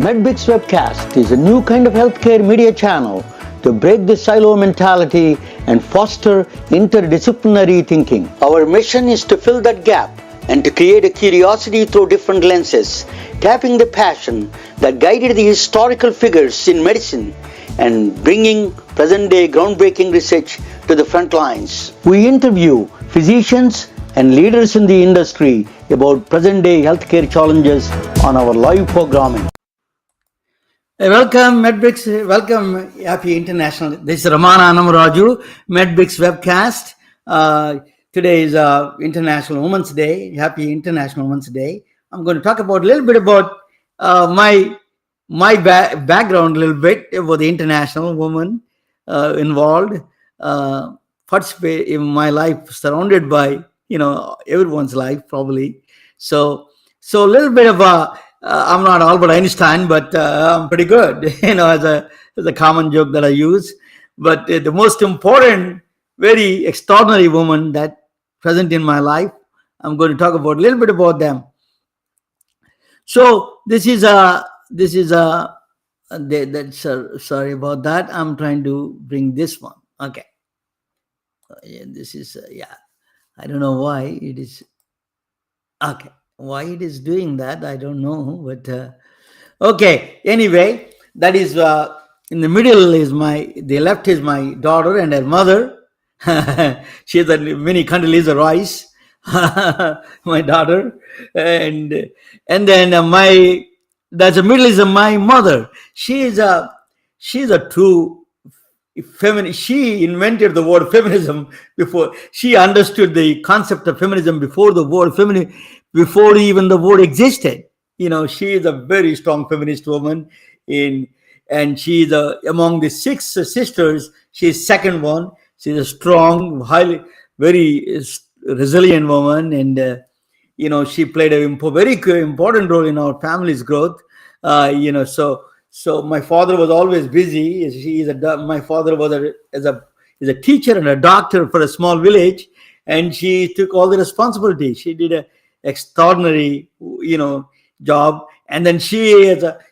MedBix Webcast is a new kind of healthcare media channel to break the silo mentality and foster interdisciplinary thinking. Our mission is to fill that gap and to create a curiosity through different lenses, tapping the passion that guided the historical figures in medicine and bringing present-day groundbreaking research to the front lines. We interview physicians and leaders in the industry about present-day healthcare challenges on our live programming. Welcome, MedBix. Welcome, Happy International. This is Ramana Annamaraju, MedBix Webcast. Today is International Women's Day. Happy International Women's Day. I'm going to talk about a little bit about my background, a little bit about the international woman involved, participate in my life, surrounded by everyone's life probably. So a little bit of I'm not Albert Einstein, but I'm pretty good, as a common joke that I use. But the most important, very extraordinary woman that present in my life, I'm going to talk about a little bit about them. So sorry about that. I'm trying to bring this one. Okay. This is I don't know why it is. Okay. Why it is doing that, I don't know, but okay. Anyway, that is in the middle is the left is my daughter and her mother. She has a mini Condoleezza Rice, my daughter, and then that's the middle is my mother. She's a true feminist. She invented the word feminism before. She understood the concept of feminism before the word feminism. Before even the word existed. She is a very strong feminist woman, and she is among the 6 sisters. She is second one. She's a strong, highly, very resilient woman, and she played a very important role in our family's growth. So my father was always busy. My father was a teacher and a doctor for a small village, and she took all the responsibility. She did a extraordinary job, and then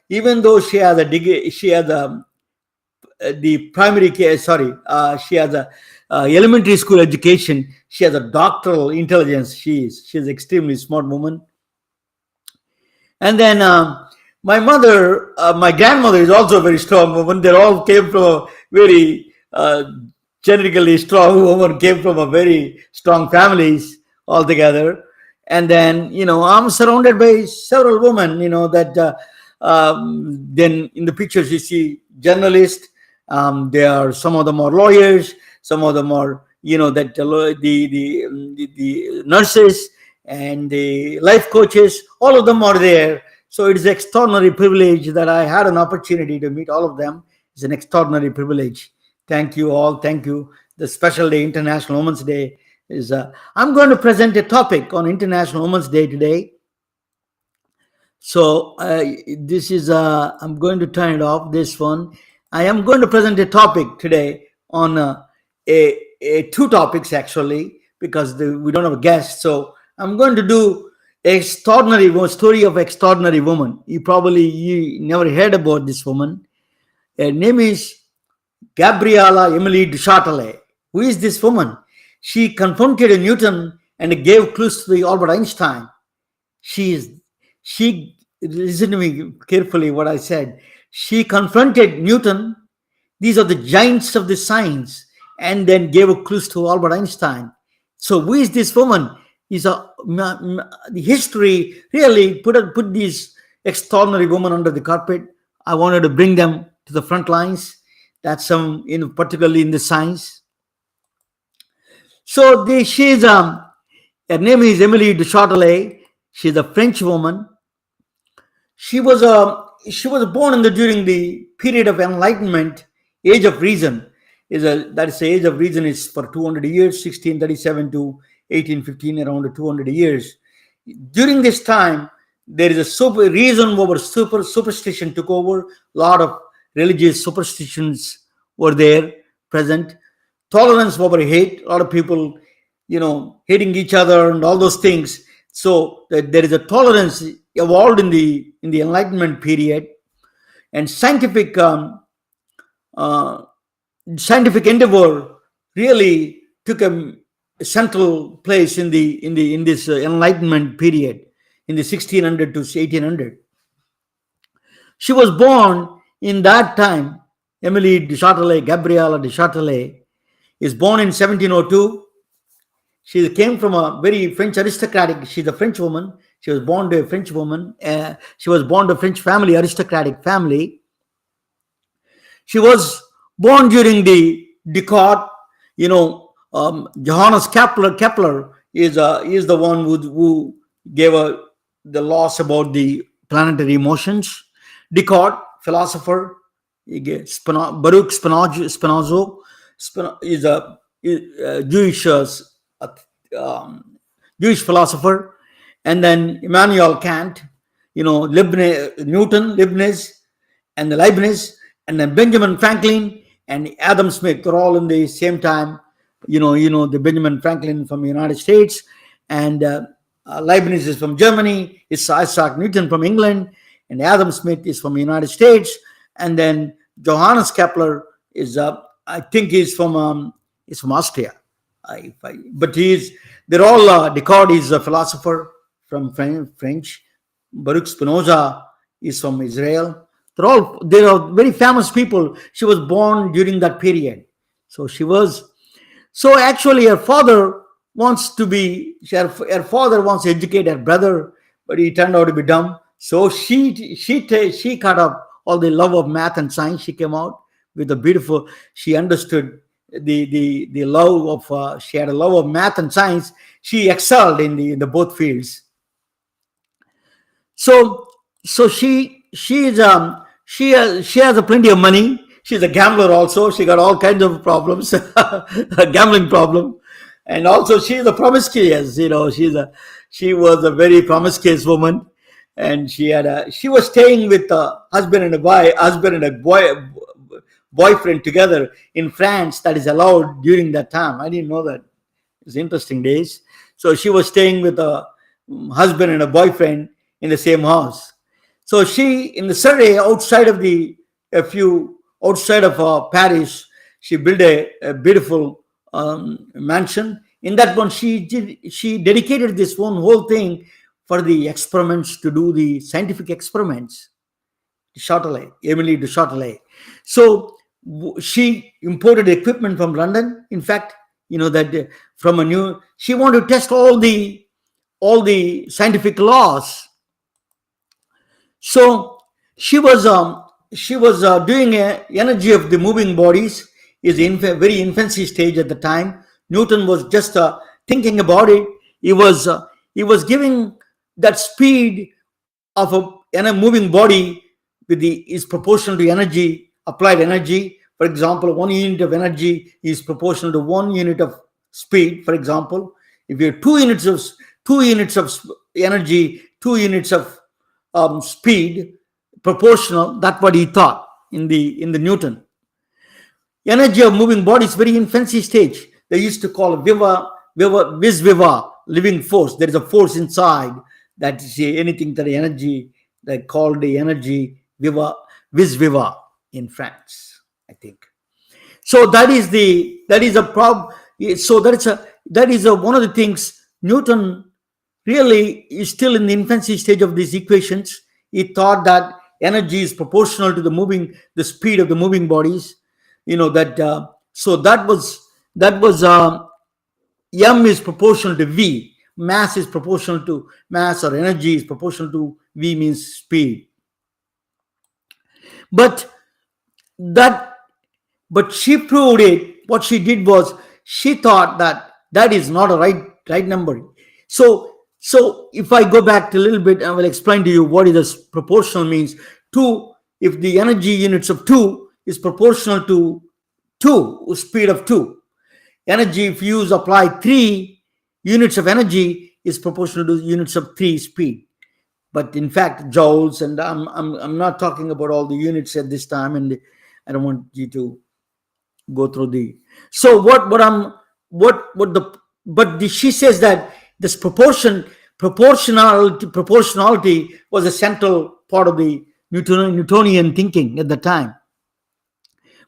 even though she has a degree, she has the primary care, she has a elementary school education, she has a doctoral intelligence. She's extremely smart woman. And then my grandmother is also a very strong woman. They all came from a very genetically strong woman, came from a very strong families altogether. And then, I'm surrounded by several women, that then in the pictures you see journalists. Some of them are lawyers, some of them are, the nurses and the life coaches. All of them are there. So it is an extraordinary privilege that I had an opportunity to meet all of them. It's an extraordinary privilege. Thank you all. Thank you. The special day, International Women's Day. I'm going to present a topic on International Women's Day today. So this is I'm going to turn it off, this one. I am going to present a topic today on two topics actually, because we don't have a guest. So I'm going to do story of extraordinary woman. You never heard about this woman. Her name is Gabriela Emily du Châtelet. Who is this woman? She confronted Newton and gave clues to the Albert Einstein. She listen to me carefully what I said. She confronted Newton. These are the giants of the science, and then gave clues to Albert Einstein. So who is this woman? The history really put these extraordinary women under the carpet. I wanted to bring them to the front lines. That's particularly in the science. So her name is Emily du Châtelet. She's a French woman. She was born during the period of Enlightenment, Age of Reason. That is the Age of Reason is for 200 years, 1637 to 1815, around 200 years. During this time, there is a superstition took over. A lot of religious superstitions were there present. Tolerance over hate, a lot of people, hating each other and all those things. So there is a tolerance evolved in the Enlightenment period. and uh, scientific endeavor really took a central place in this Enlightenment period in the 1600 to 1800. She was born in that time. Emily de Châtelet, Gabriella de Châtelet, is born in 1702. She came from a very French aristocratic. She's a French woman. She was born to a French woman. She was born to a French family, aristocratic family. She was born during the Descartes. Johannes Kepler is the one who gave the laws about the planetary motions. Descartes, philosopher, Baruch Spinoza is a Jewish Jewish philosopher, and then Immanuel Kant, Newton, Leibniz, and then Benjamin Franklin and Adam Smith. They're all in the same time. The Benjamin Franklin from the United States, and Leibniz is from Germany. It's Isaac Newton from England, and Adam Smith is from the United States, and then Johannes Kepler is, I think, he's from Austria. But they're all, Descartes is a philosopher from French. Baruch Spinoza is from Israel. They are very famous people. She was born during that period. So actually her father wants to educate her brother, but he turned out to be dumb. So she cut up all the love of math and science. She came out with a beautiful, she understood the love of, she had a love of math and science. She excelled in the both fields. So she has a plenty of money. She's a gambler also. She got all kinds of problems, a gambling problem, and also she's a promiscuous. She was a very promiscuous woman, and she was staying with a husband and a boyfriend together in France. That is allowed during that time. I didn't know that. It's interesting days. So she was staying with a husband and a boyfriend in the same house. So she, in the Surrey, outside of Paris, she built a beautiful mansion. In that one, she dedicated this whole thing for the experiments, to do the scientific experiments. Emily de Châtelet. So she imported equipment from London. In fact, that she wanted to test all the scientific laws. So she was doing energy of the moving bodies. Is in very infancy stage at the time. Newton was just thinking about it. He was giving that speed of a moving body is proportional to energy, applied energy. For example, 1 unit of energy is proportional to 1 unit of speed. For example, if you have 2 units of energy, 2 units of speed, proportional. That's what he thought in the Newton. Energy of moving bodies, very infancy stage. They used to call vis viva, living force. There is a force inside that is anything that energy. They called the energy vis viva in France, I think. So that is a problem. So that is one of the things. Newton really is still in the infancy stage of these equations. He thought that energy is proportional to the speed of the moving bodies. So that was m is proportional to v. Mass is proportional to mass, or energy is proportional to v, means speed. But she proved it. What she did was, she thought that is not a right number. So if I go back a little bit, I will explain to you what is this proportional means. 2, if the energy units of 2 is proportional to 2, speed of 2. Energy, if you apply 3 units of energy, is proportional to units of 3 speed. But in fact, joules, and I'm not talking about all the units at this time, and I don't want you to go through the. So she says that this proportionality was a central part of the Newtonian thinking at the time.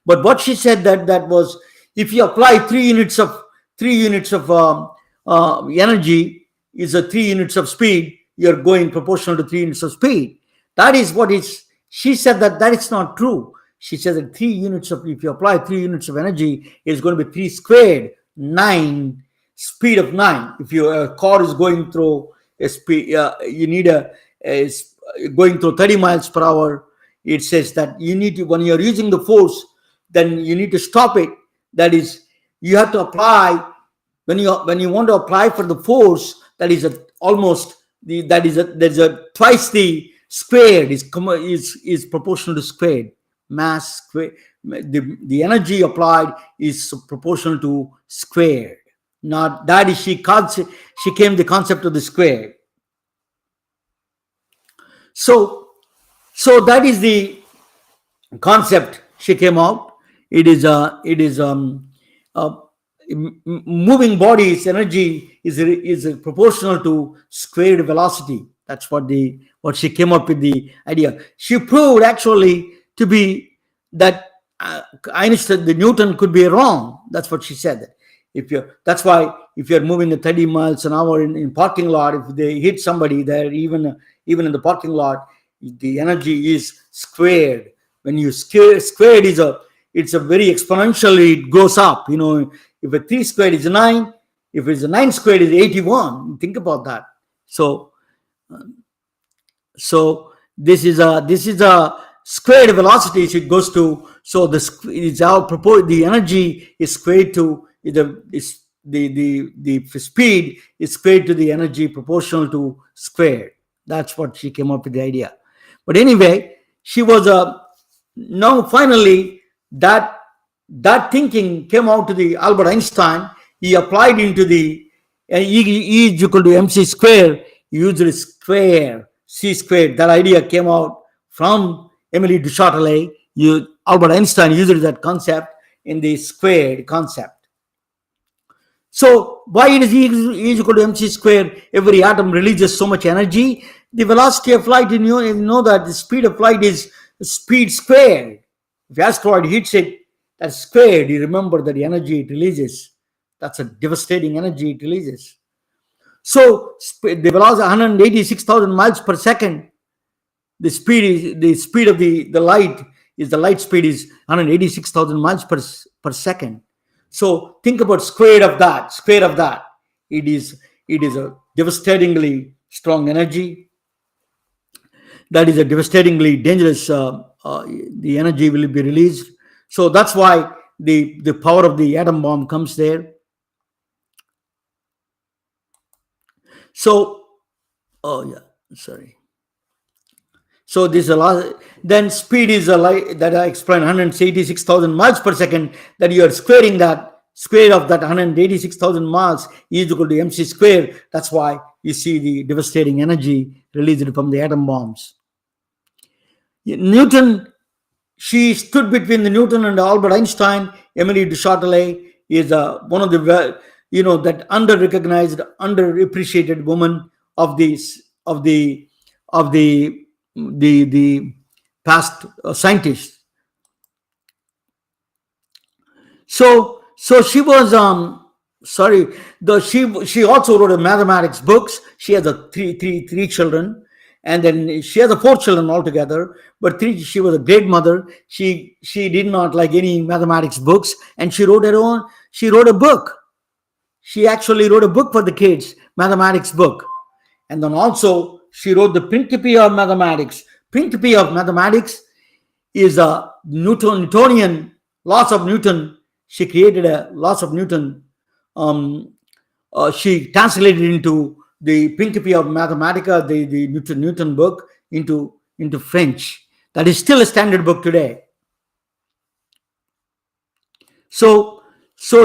But what she said, that was, if you apply 3 units of energy is a 3 units of speed, you're going proportional to 3 units of speed. That is what is. She said that is not true. She said that 3 units of, if you apply 3 units of energy, it's going to be 3 squared, 9, speed of 9. If your car is going through a speed, you need going through 30 miles per hour. It says that you need to, when you're using the force, then you need to stop it. That is, you have to apply, when you want to apply for the force, that is there's a twice the squared is proportional to squared mass squared. The energy applied is proportional to squared. Not that is, she came the concept of the square. So that is the concept she came out. It is moving body's energy is proportional to squared velocity. That's what she came up with the idea. She proved actually to be that Einstein, the Newton could be wrong. That's what she said. That's why if you're moving at 30 miles an hour in parking lot, if they hit somebody there, even in the parking lot, the energy is squared. When you squared it's a very exponentially, it goes up. If a 3 squared is 9, if it's a 9 squared is 81. Think about that. So this is a squared velocity. So it goes to, so the energy is squared to the speed is squared to the energy proportional to squared. That's what she came up with the idea. But anyway, she was now finally that thinking came out to the Albert Einstein. He applied into the E is equal to mc square. He used the square, c squared. That idea came out from Emily du Châtelet. Albert Einstein used that concept in the squared concept. So why it is E is equal to mc square? Every atom releases so much energy. The velocity of light, you know that the speed of light is speed squared. If asteroid hits it, that's squared. You remember that the energy it releases. That's a devastating energy it releases. So the velocity 186,000 miles per second. The speed of the light is, the light speed is 186,000 miles per second. So think about square of that. It is a devastatingly strong energy. That is a devastatingly dangerous. The energy will be released. So that's why the power of the atom bomb comes there. So, So this is a lot. Then speed is that I explained, 186,000 miles per second. That you are squaring that. Square of that 186,000 miles is equal to mc square. That's why you see the devastating energy released from the atom bombs. Newton, she stood between the Newton and Albert Einstein. Emily du Châtelet is one of the that under-recognized, underappreciated woman of the past scientists. So she was she also wrote a mathematics books. She has three children, and then she has 4 children altogether. But she was a great mother. She did not like any mathematics books, and she wrote her own. She wrote a book. She actually wrote a book for the kids, mathematics book, and then also she wrote the Principia of Mathematics. Principia of Mathematics is a Newtonian laws of Newton. She created a laws of Newton. She translated into the Principia of Mathematica, the Newton book, into French. That is still a standard book today. So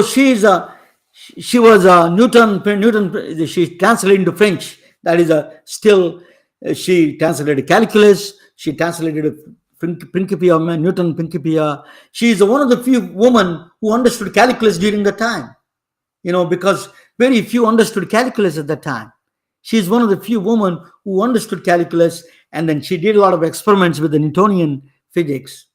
she was Newton. She translated into French. That is she translated calculus. She translated Principia of Newton Principia. She is one of the few women who understood calculus during the time. Because very few understood calculus at that time. She is one of the few women who understood calculus, and then she did a lot of experiments with the Newtonian physics.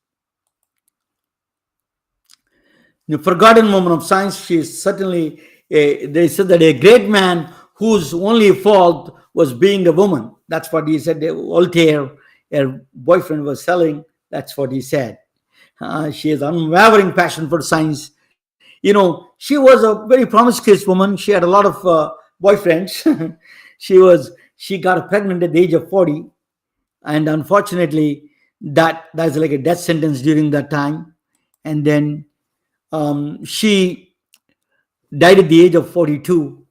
The forgotten woman of science, she is certainly, they said that a great man whose only fault was being a woman. That's what he said. Voltaire, her boyfriend, was selling. That's what he said. She has unwavering passion for science. She was a very promiscuous woman. She had a lot of boyfriends. She got pregnant at the age of 40, and unfortunately, that's like a death sentence during that time. And then she died at the age of 42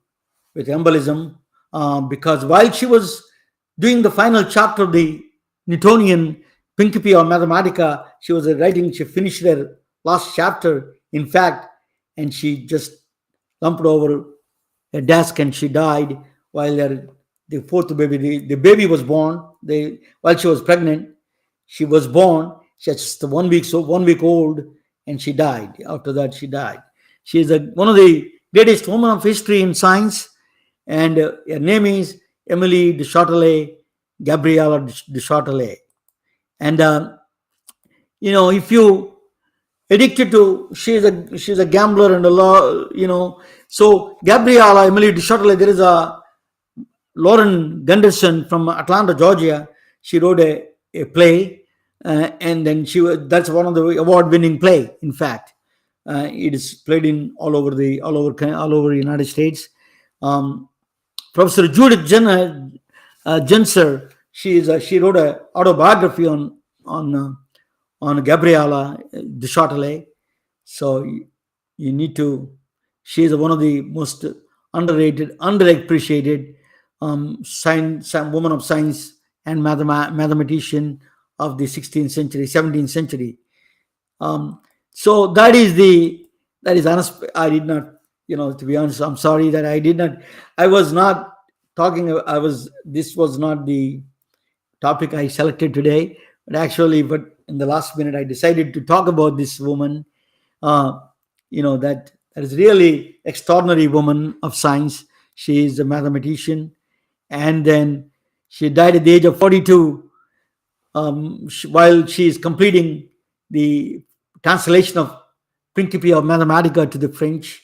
with embolism, because while she was doing the final chapter of the Newtonian Principia Mathematica, she finished her last chapter, in fact, and she just lumped over a desk and she died while the fourth baby, the baby was born. While she was pregnant, she was born. She was just 1 week old, and she died. After that, she died. She is one of the greatest women of history in science, and her name is Emily de Châtelet, Gabriella de Châtelet. And if you addicted to, she's a gambler and a law, So Gabriella Emily de Châtelet, there is a Lauren Gunderson from Atlanta, Georgia. She wrote a play, and then that's one of the award-winning play. In fact, it is played in all over the United States. Professor Judith Jenser, she wrote an autobiography on Gabriella de Châtelet. So you need to. She is one of the most underrated, underappreciated woman of science and mathematician of the 16th century, 17th century. So that is I did not, to be honest, I'm sorry that I was not talking. This was not the topic I selected today, but in the last minute I decided to talk about this woman. That is really extraordinary woman of science. She is a mathematician, and then she died at the age of 42, while she is completing the translation of Principia Mathematica to the French,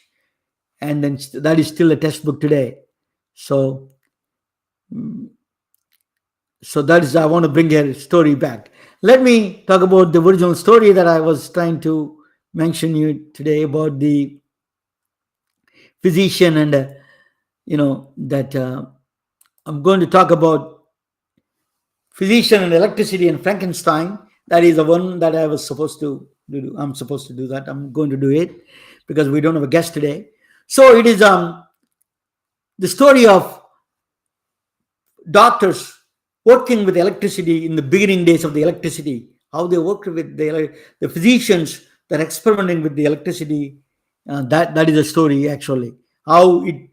and then that is still a textbook today. So that is, I want to bring her story back. Let me talk about the original story that I was trying to mention you today about the physician, and that I'm going to talk about physician and electricity and Frankenstein. That is the one that I was supposed to do. I'm supposed to do that. I'm going to do it because we don't have a guest today. So it is the story of doctors working with electricity in the beginning days of the electricity, how they worked with the physicians that are experimenting with the electricity. That is a story, actually, how it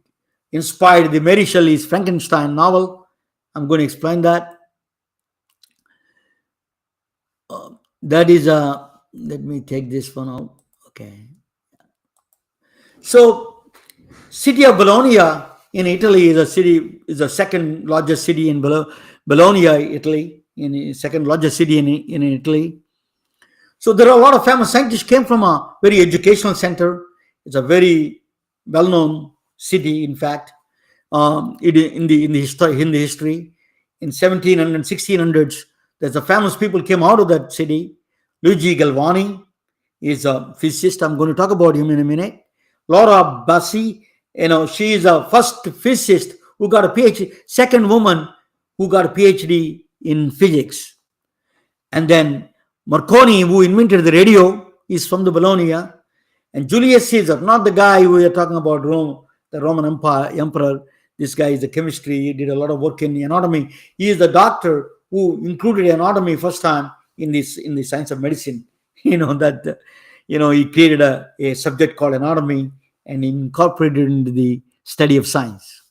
inspired the Mary Shelley's Frankenstein novel. I'm going to explain that. That is let me take this one out. Okay. So city of Bologna in Italy is the second largest city in Bologna, Italy, in second largest city in Italy. So there are a lot of famous scientists came from a very educational center. It's a very well-known city, in fact, in the history. In 1700s and 1600s, there's a famous people came out of that city. Luigi Galvani is a physicist. I'm going to talk about him in a minute. Laura Bassi, she is a first physicist who got a PhD, second woman who got a PhD in physics. And then Marconi, who invented the radio, is from the Bologna. And Julius Caesar, not the guy we are talking about, Rome, the Roman emperor. This guy is a chemistry. He did a lot of work in the anatomy. He is the doctor who included anatomy first time in the science of medicine. He created a subject called anatomy and incorporated it into the study of science.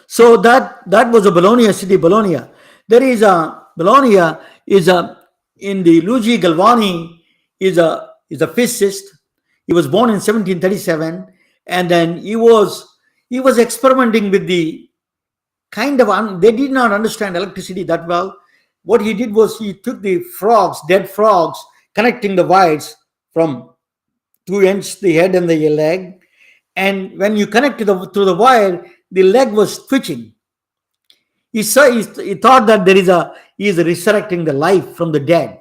So that was a Bologna city. Bologna. There is a Bologna is in the Luigi Galvani is a physicist. He was born in 1737, and then he was experimenting with the they did not understand electricity that well. What he did was he took the frogs, dead frogs, connecting the wires from two ends, the head and the leg. And when you connect to the wire, the leg was twitching. He thought that he is resurrecting the life from the dead.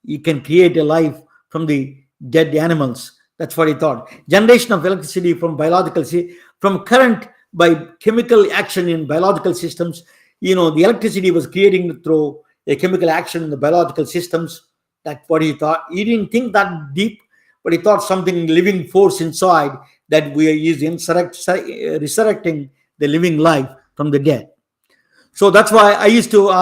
He can create a life from the dead animals. That's what he thought. Generation of electricity from from current by chemical action in biological systems. The electricity was creating through a chemical action in the biological systems. That's what he thought. He didn't think that deep, but he thought something living force inside that we are using, resurrecting the living life from the dead. So that's why I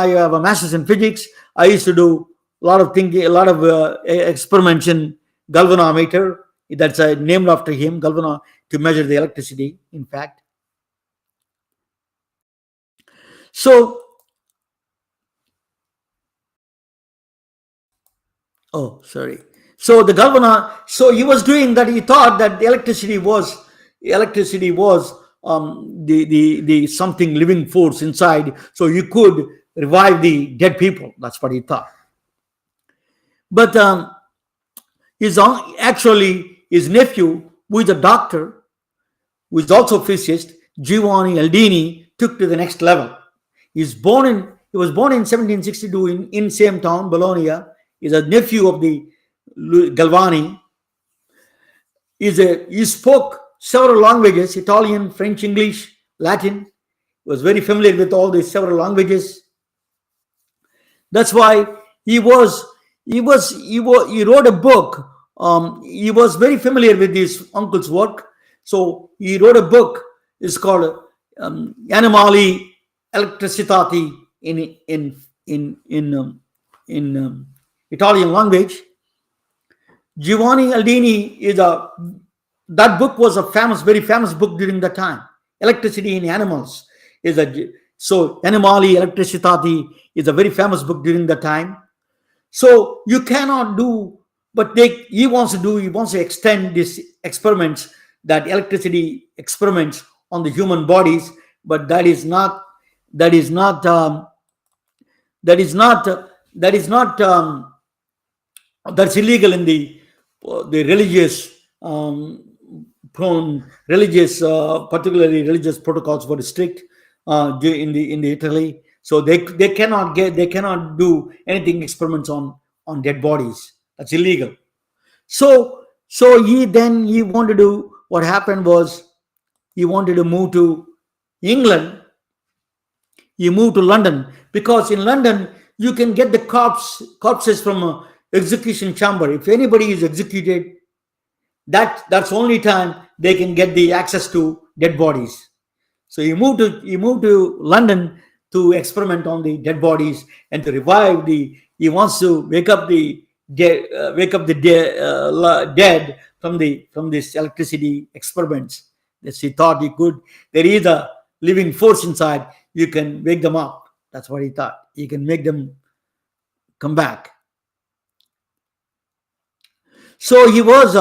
have a master's in physics. I used to do a lot of thinking, a lot of experiments in galvanometer. That's named after him, galvano, to measure the electricity, in fact. So, sorry. So the galvano, so he was doing that. He thought that the electricity was the something living force inside, so you could revive the dead people. That's what he thought. But his nephew, who is a doctor, who is also a physicist, Giovanni Aldini, took to the next level. He was born in 1762 in same town, Bologna. He's a nephew of the Galvani. He spoke several languages: Italian, French, English, Latin. He was very familiar with all these several languages. That's why he wrote a book. He was very familiar with his uncle's work, so he wrote a book. It's called Animali Electricitati in Italian language. Giovanni Aldini that book was very famous book during that time. Electricity in Animals so Animali Electricitati is a very famous book during that time. So you cannot do, but he wants to extend these experiments, that electricity experiments on the human bodies, but that's illegal in the religious particularly religious protocols were strict in the Italy. So they cannot do anything experiments on dead bodies. That's illegal. So he wanted to. What happened was he wanted to move to England. He moved to London because in London you can get the corpses from an execution chamber. If anybody is executed, that's only time they can get the access to dead bodies. So he moved to London to experiment on the dead bodies and to revive he wants to wake up the dead from this electricity experiments. That he thought he could. There is a living force inside. You can wake them up. That's what he thought. You can make them come back. So he was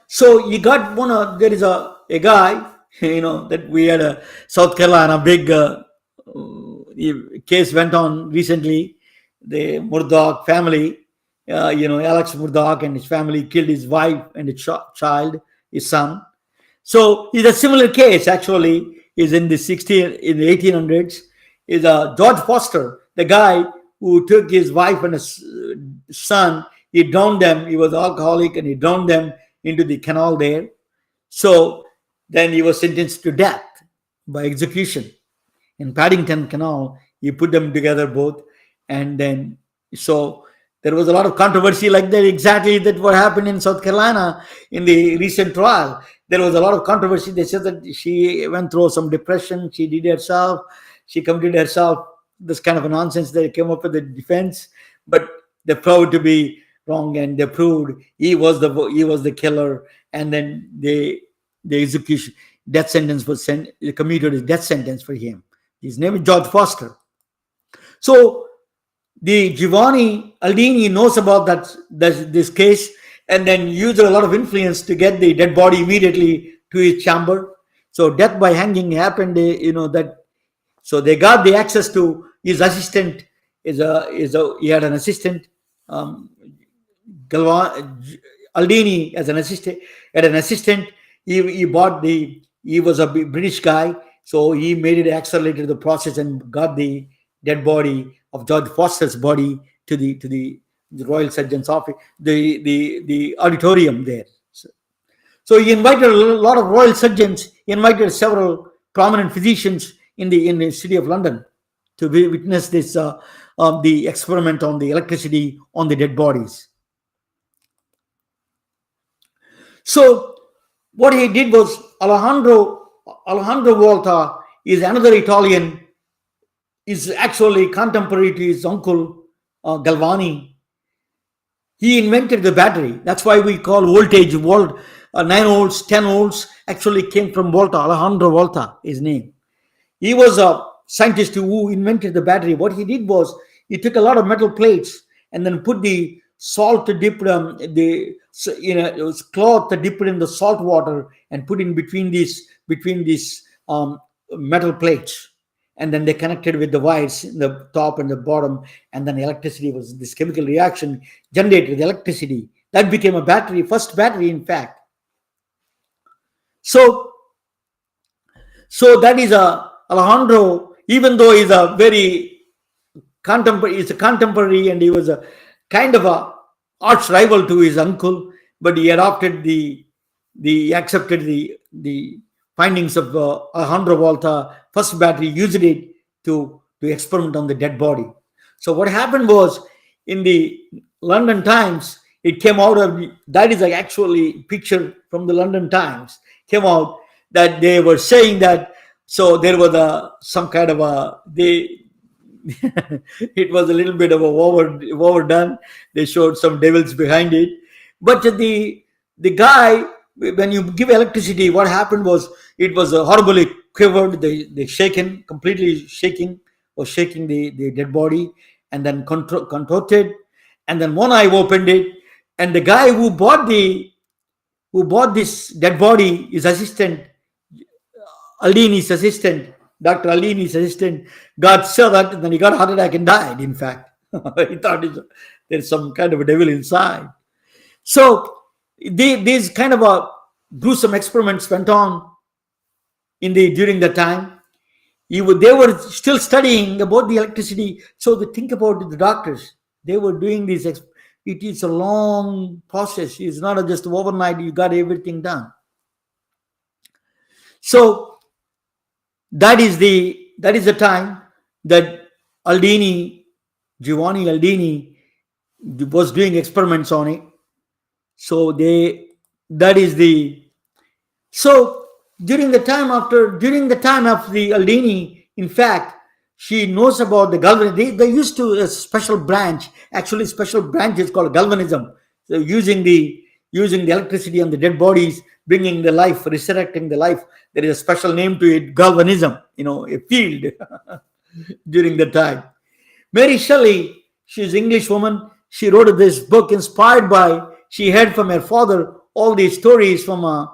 So he got there is a guy, that we had a South Carolina big case went on recently. The Murdoch family, Alex Murdoch and his family killed his wife and his child, his son. So it's a similar case. Actually, is in the 1800s. Is George Foster, the guy who took his wife and his son. He drowned them. He was alcoholic and he drowned them into the canal there. So then he was sentenced to death by execution in Paddington Canal. He put them together both, and then so there was a lot of controversy like that. Exactly that what happened in South Carolina in the recent trial. There was a lot of controversy. They said that she went through some depression. She did herself. She committed herself. This kind of a nonsense. They came up with the defense, but they proved to be wrong, and they proved he was the killer. And then the execution death sentence was commuted as death sentence for him. His name is George Foster. So the Giovanni Aldini knows about this case, and then used a lot of influence to get the dead body immediately to his chamber. So death by hanging happened, that. So they got the access to his assistant. He had an assistant, um, Aldini, as an assistant. Had an assistant. He bought the. He was a British guy, so he made it accelerated the process and got the dead body of George Foster's body to the Royal Surgeon's office, the auditorium there. So he invited a lot of royal surgeons. He invited several prominent physicians in the city of London to witness this the experiment on the electricity on the dead bodies. So what he did was Alejandro Volta is another Italian. Is actually contemporary to his uncle Galvani. He invented the battery. That's why we call voltage 9 volts, 10 volts actually came from Volta. Alejandro Volta, his name. He was a scientist who invented the battery. What he did was he took a lot of metal plates and then put the salt dipped it was cloth dipped in the salt water and put in between these metal plates, and then they connected with the wires in the top and the bottom, and then electricity was this chemical reaction generated electricity. That became a battery, first battery, in fact. So that is Alejandro, even though he's a very contemporary, and he was a kind of a arch rival to his uncle, but he adopted accepted the findings of Alejandro Volta first battery, used it to experiment on the dead body. So what happened was, in the London Times, it came out of that is actually picture from the London Times, came out that they were saying that, so there was some kind of it was a little bit of a overdone. They showed some devils behind it, but the guy, when you give electricity, what happened was it was horribly quivered. They completely shaking the dead body, and then contorted, and then one eye opened it, and the guy who bought this dead body, his assistant, Aldini's assistant, Dr. Aldini's assistant, got shocked, and then he got a heart attack and died, in fact. He thought there's some kind of a devil inside. So these kind of gruesome experiments went on during the time. They were still studying about the electricity. So think about the doctors. They were doing this. It is a long process. It's not just overnight you got everything done. So that is the time that Giovanni Aldini was doing experiments on it. So during the time of the Aldini, in fact, she knows about the galvanism. They used to a special branch. Actually, special branch is called galvanism. So using the electricity on the dead bodies, bringing the life, resurrecting the life. There is a special name to it, galvanism. A field during the time. Mary Shelley, she's an English woman. She wrote this book inspired by. She heard from her father all these stories from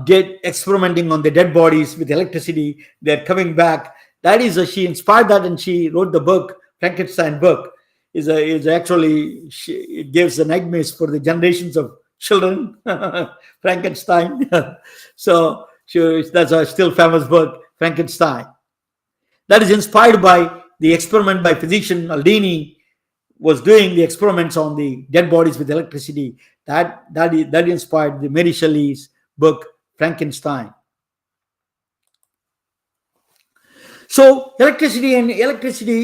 dead experimenting on the dead bodies with electricity. They're coming back. That is she inspired that, and she wrote the book, Frankenstein book. It gives the nightmares for the generations of children. Frankenstein. So that's a still famous book, Frankenstein. That is inspired by the experiment by physician Aldini. Was doing the experiments on the dead bodies with electricity. That inspired the Mary Shelley's book, Frankenstein. So electricity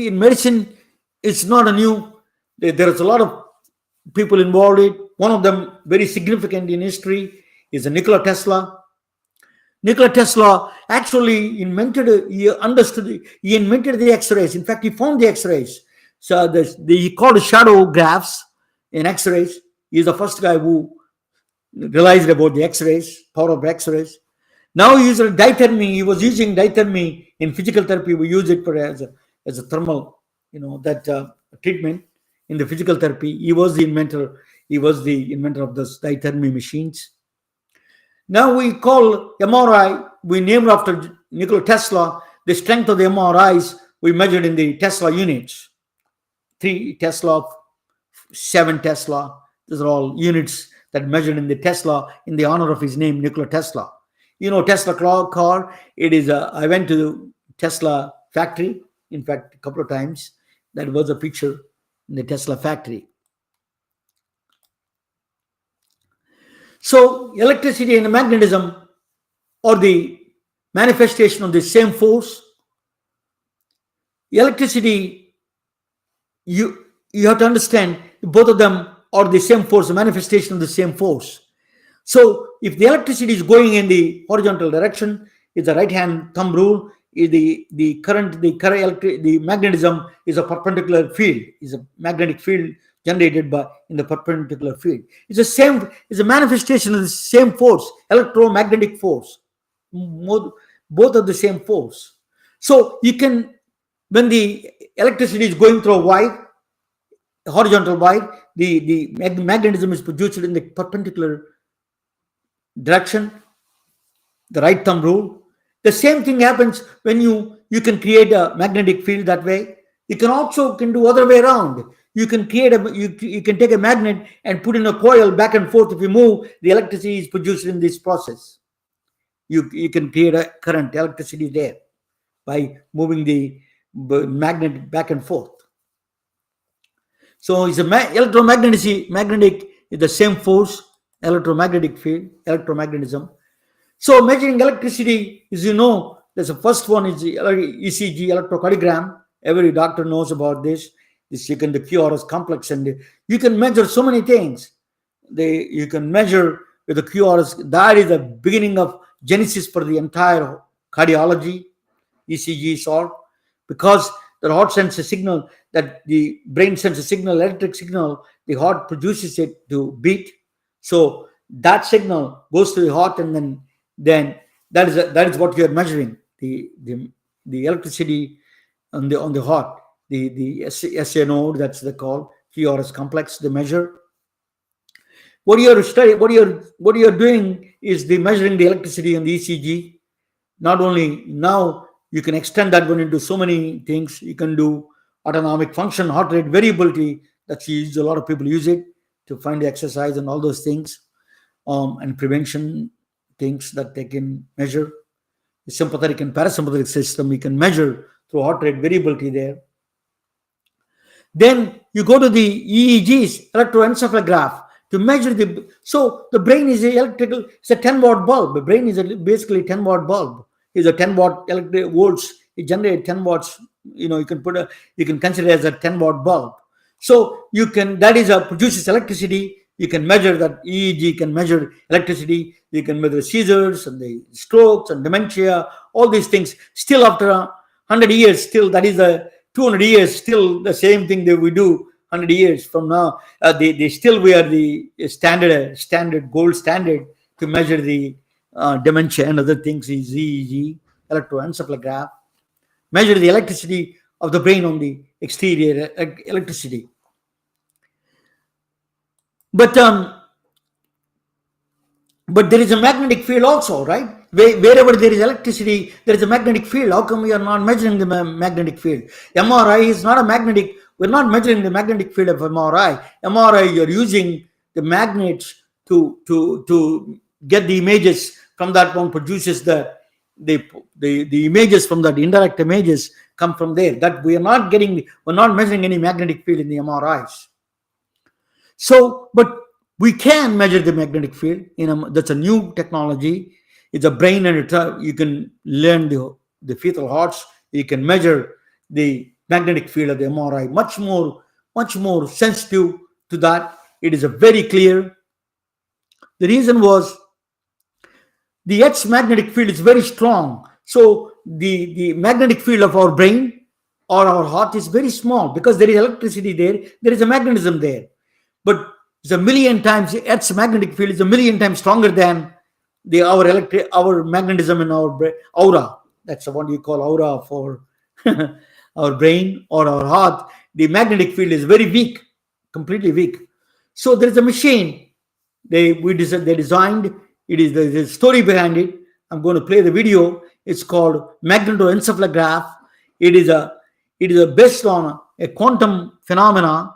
in medicine is not a new. There is a lot of people involved in it. One of them, very significant in history, is Nikola Tesla. Nikola Tesla actually invented the X-rays. In fact, he found the X-rays. So he called shadow graphs in X-rays. He's the first guy who realized about the X-rays, power of X-rays. Now he uses dithermy. He was using dithermy in physical therapy. We use it as a thermal, treatment in the physical therapy. He was the inventor. He was the inventor of those dithermy machines. Now we call MRI, we named after Nikola Tesla. The strength of the MRIs we measured in the Tesla units. 3 Tesla, 7 Tesla. These are all units that measured in the Tesla in the honor of his name, Nikola Tesla. Tesla car. It is. I went to the Tesla factory. In fact, a couple of times. That was a picture in the Tesla factory. So electricity and magnetism are the manifestation of the same force. Electricity, you have to understand, both of them are the same force, the manifestation of the same force. So if the electricity is going in the horizontal direction, it's a right hand thumb rule. The magnetism is a perpendicular field, is a magnetic field generated in the perpendicular field. It's the same, it's a manifestation of the same force, electromagnetic force. Both are the same force. So you can, when the electricity is going through a wire, horizontal wire, the magnetism is produced in the perpendicular direction, the right thumb rule. The same thing happens when you can create a magnetic field that way. You can also do other way around. You can create you can take a magnet and put in a coil back and forth. If you move, the electricity is produced in this process. You can create a current, electricity there by moving the magnet back and forth. So it's magnetic is the same force, electromagnetic field, electromagnetism. So measuring electricity, as you know, there's the first one is the ECG, electrocardiogram. Every doctor knows about this. You can the QRS complex, and you can measure so many things. You can measure with the QRS. That is the beginning of genesis for the entire cardiology. ECG sort, because the heart sends a signal, that the brain sends a signal, electric signal. The heart produces it to beat. So that signal goes to the heart, and then that is what you are measuring, the electricity on the heart, the SA node, that's the call QRS complex, the measure. What you're doing is the measuring the electricity on the ECG. Not only now, you can extend that one into so many things. You can do autonomic function, heart rate variability. That's used. A lot of people use it to find the exercise and all those things, and prevention things that they can measure. The sympathetic and parasympathetic system, you can measure through heart rate variability there. Then you go to the EEGs, electroencephalograph, to measure so the brain is it's a 10-watt bulb. The brain is basically a 10-watt bulb. It's a 10-watt electric volts. It generates 10 watts. You can consider it as a 10-watt bulb. So produces electricity. You can measure that. EEG can measure electricity. You can measure seizures and the strokes and dementia, all these things. Still after 100 years, still that is 200 years, still the same thing that we do 100 years from now. They still wear the standard gold standard to measure the dementia and other things is EEG, electroencephalograph. Measure the electricity of the brain on the exterior electricity. But there is a magnetic field also, right? Wherever there is electricity, there is a magnetic field. How come we are not measuring the magnetic field? MRI is not a magnetic. We're not measuring the magnetic field of MRI. MRI, you're using the magnets to get the images from that one, produces the images from that, indirect images come from there. That we're not measuring any magnetic field in the MRIs. So, but we can measure the magnetic field. That's a new technology. It's a brain, and you can learn the fetal hearts. You can measure the magnetic field of the MRI. Much more sensitive to that. It is a very clear. The reason was the Earth's magnetic field is very strong. So the magnetic field of our brain or our heart is very small, because there is electricity there. There is a magnetism there. But it's a million times, Earth's magnetic field is a million times stronger than our magnetism in our aura. That's what you call aura for our brain or our heart. The magnetic field is very weak, completely weak. So there is a machine they designed. It is the story behind it. I'm going to play the video. It's called magnetoencephalograph. It is based on a quantum phenomena.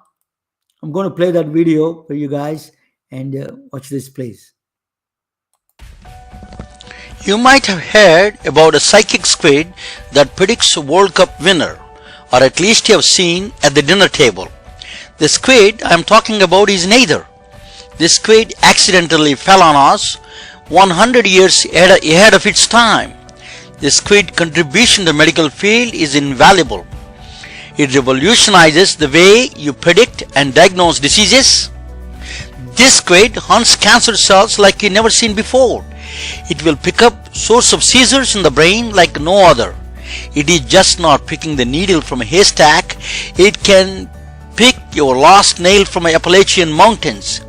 I'm going to play that video for you guys, and watch this, please. You might have heard about a psychic squid that predicts a World Cup winner, or at least you have seen at the dinner table. The squid I am talking about is neither. This squid accidentally fell on us 100 years ahead of its time. The squid contribution to the medical field is invaluable. It revolutionizes the way you predict and diagnose diseases. This squid hunts cancer cells like you've never seen before. It will pick up source of seizures in the brain like no other. It is just not picking the needle from a haystack. It can pick your lost nail from the Appalachian Mountains.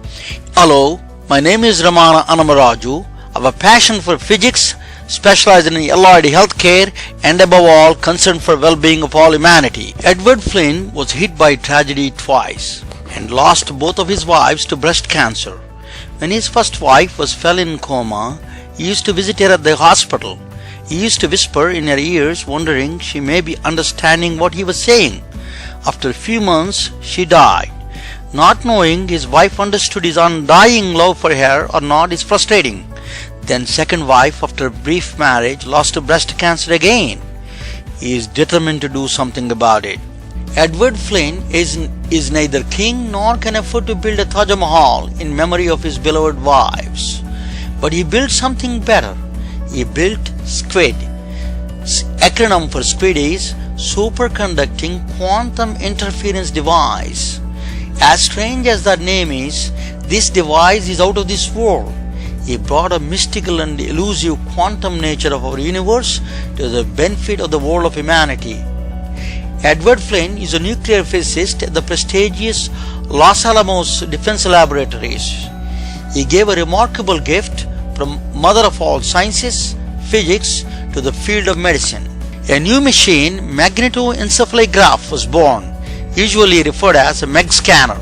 Hello, my name is Ramana Anamaraju. I have a passion for physics, specialized in allied healthcare, and above all, concerned for well-being of all humanity. Edward Flynn was hit by tragedy twice and lost both of his wives to breast cancer. When his first wife fell in coma, he used to visit her at the hospital. He used to whisper in her ears, wondering she may be understanding what he was saying. After a few months, she died. Not knowing his wife understood his undying love for her or not is frustrating. Then second wife, after a brief marriage, lost to breast cancer again. He is determined to do something about it. Edward Flynn is neither king nor can afford to build a Taj Mahal in memory of his beloved wives. But he built something better. He built SQUID. Acronym for SQUID is Superconducting Quantum Interference Device. As strange as that name is, this device is out of this world. He brought a mystical and elusive quantum nature of our universe to the benefit of the world of humanity. Edward Flynn is a nuclear physicist at the prestigious Los Alamos Defense Laboratories. He gave a remarkable gift from mother of all sciences, physics, to the field of medicine. A new machine, magnetoencephalograph, was born, usually referred as a MEG scanner.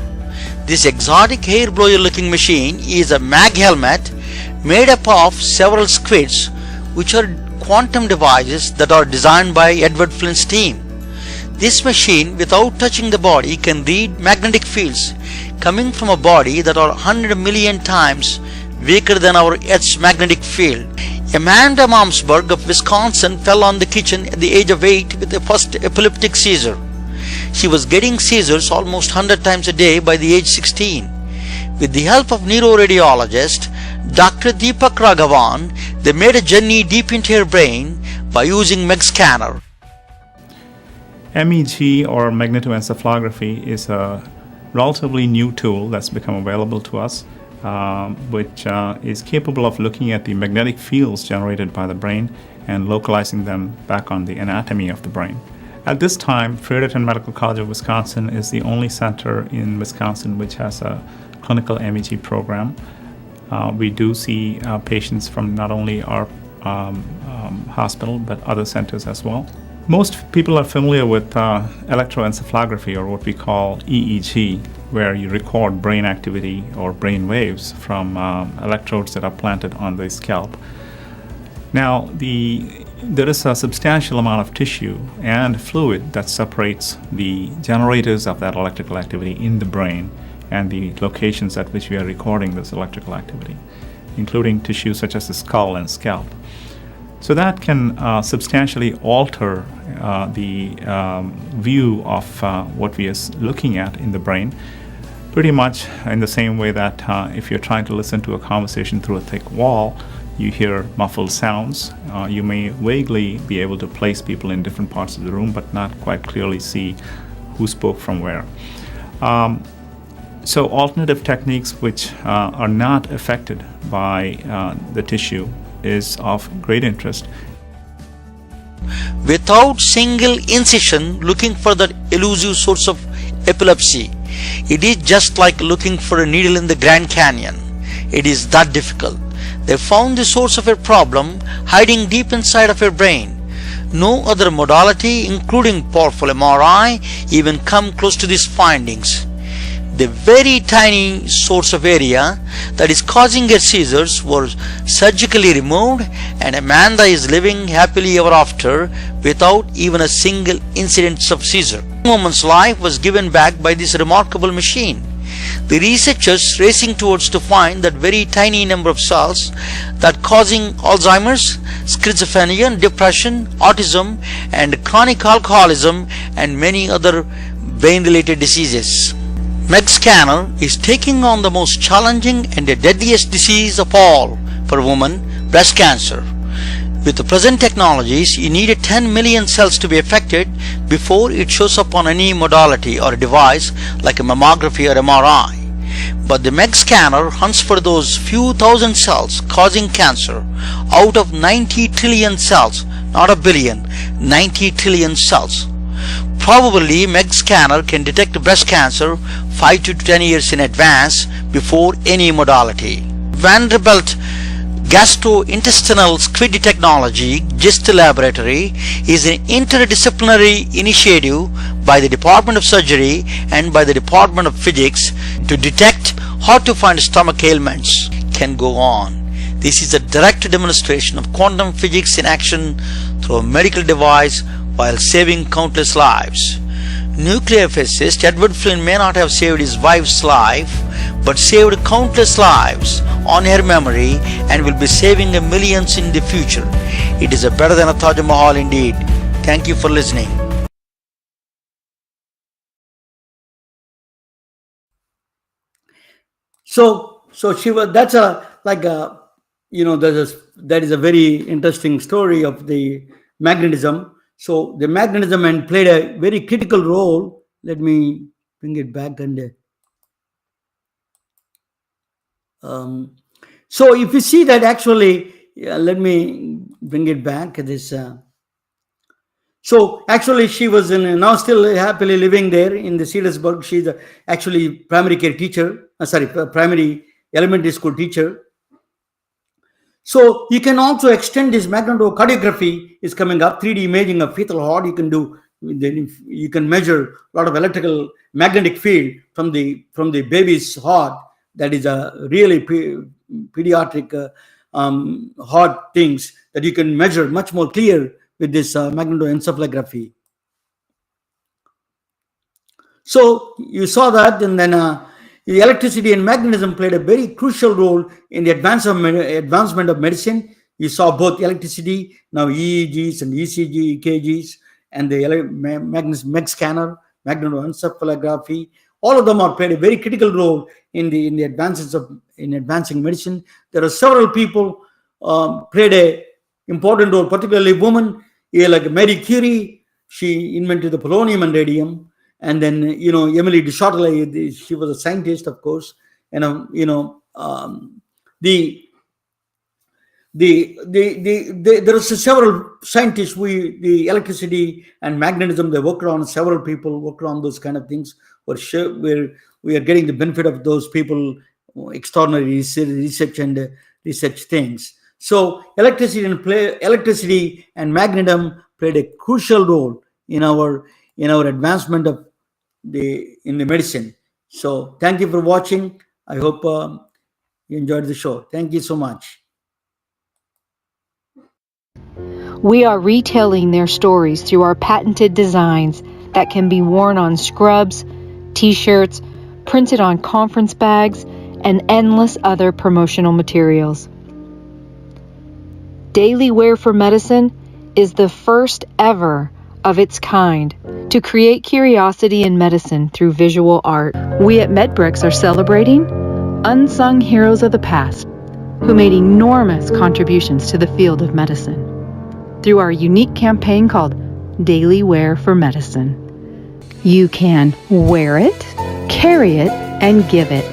This exotic hair blower looking machine is a mag helmet made up of several squids, which are quantum devices that are designed by Edward Flynn's team. This machine, without touching the body, can read magnetic fields coming from a body that are 100 million times weaker than our Earth's magnetic field. Amanda Malmsberg of Wisconsin fell on the kitchen at the age of 8 with a first epileptic seizure. She was getting seizures almost 100 times a day by the age 16. With the help of neuroradiologist Dr. Deepak Raghavan, they made a journey deep into her brain by using MEG scanner. MEG, or magnetoencephalography, is a relatively new tool that's become available to us, which is capable of looking at the magnetic fields generated by the brain and localizing them back on the anatomy of the brain. At this time, Ph.D. Medical College of Wisconsin is the only center in Wisconsin which has a clinical MEG program. We do see patients from not only our hospital but other centers as well. Most people are familiar with electroencephalography, or what we call EEG, where you record brain activity or brain waves from electrodes that are planted on the scalp. Now, there is a substantial amount of tissue and fluid that separates the generators of that electrical activity in the brain and the locations at which we are recording this electrical activity, including tissues such as the skull and scalp. So that can substantially alter the view of what we are looking at in the brain, pretty much in the same way that if you're trying to listen to a conversation through a thick wall, you hear muffled sounds. You may vaguely be able to place people in different parts of the room, but not quite clearly see who spoke from where. So alternative techniques which are not affected by the tissue is of great interest. Without single incision looking for that elusive source of epilepsy, it is just like looking for a needle in the Grand Canyon. It is that difficult. They found the source of her problem hiding deep inside of her brain. No other modality, including powerful MRI, even come close to these findings. The very tiny source of area that is causing her seizures was surgically removed, and Amanda is living happily ever after without even a single incident of seizure. The woman's life was given back by this remarkable machine. The researchers racing towards to find that very tiny number of cells that causing Alzheimer's, schizophrenia, depression, autism, and chronic alcoholism, and many other brain-related diseases. MEG scanner is taking on the most challenging and the deadliest disease of all for women, breast cancer. With the present technologies, you needed 10 million cells to be affected before it shows up on any modality or device like a mammography or MRI. But the MEG scanner hunts for those few thousand cells causing cancer out of 90 trillion cells, not a billion, 90 trillion cells. Probably MEG scanner can detect breast cancer 5 to 10 years in advance before any modality. Vanderbilt Gastrointestinal Squid Technology GIST Laboratory is an interdisciplinary initiative by the Department of Surgery and by the Department of Physics to detect how to find stomach ailments. Can go on. This is a direct demonstration of quantum physics in action through a medical device while saving countless lives. Nuclear physicist Edward Flynn may not have saved his wife's life, but saved countless lives on her memory and will be saving millions in the future. It is better than a Taj Mahal indeed. Thank you for listening. So she was. That's a like a that is a very interesting story of the magnetism. So the magnetism and played a very critical role. Let me bring it back and. So if you see that actually, let me bring it back. This. So actually, she was now still happily living there in the Cedarsburg. She's actually primary care teacher. Primary elementary school teacher. So you can also extend this magnetocardiography is coming up. 3D imaging of fetal heart. You can do. Then you can measure a lot of electrical magnetic field from the baby's heart. That is a really pediatric heart things that you can measure much more clear with this magnetoencephalography. So you saw that, and then the electricity and magnetism played a very crucial role in the advancement of medicine. You saw both electricity, now EEGs and ECG, EKGs, and the MEG scanner, magnetoencephalography. All of them are played a very critical role in the advancing medicine. There are several people played a important role, particularly women, like Marie Curie. She invented the polonium and radium, and then Emily de Châtelet, she was a scientist, of course, and there are several scientists. The electricity and magnetism they worked on. Several people worked on those kind of things. Where we are getting the benefit of those people, extraordinary research and research things. So electricity and magnetism played a crucial role in our advancement of the medicine. So thank you for watching. I hope you enjoyed the show. Thank you so much. We are retelling their stories through our patented designs that can be worn on scrubs, t-shirts, printed on conference bags, and endless other promotional materials. Daily Wear for Medicine is the first ever of its kind to create curiosity in medicine through visual art. We at MedBricks are celebrating unsung heroes of the past who made enormous contributions to the field of medicine through our unique campaign called Daily Wear for Medicine. You can wear it, carry it, and give it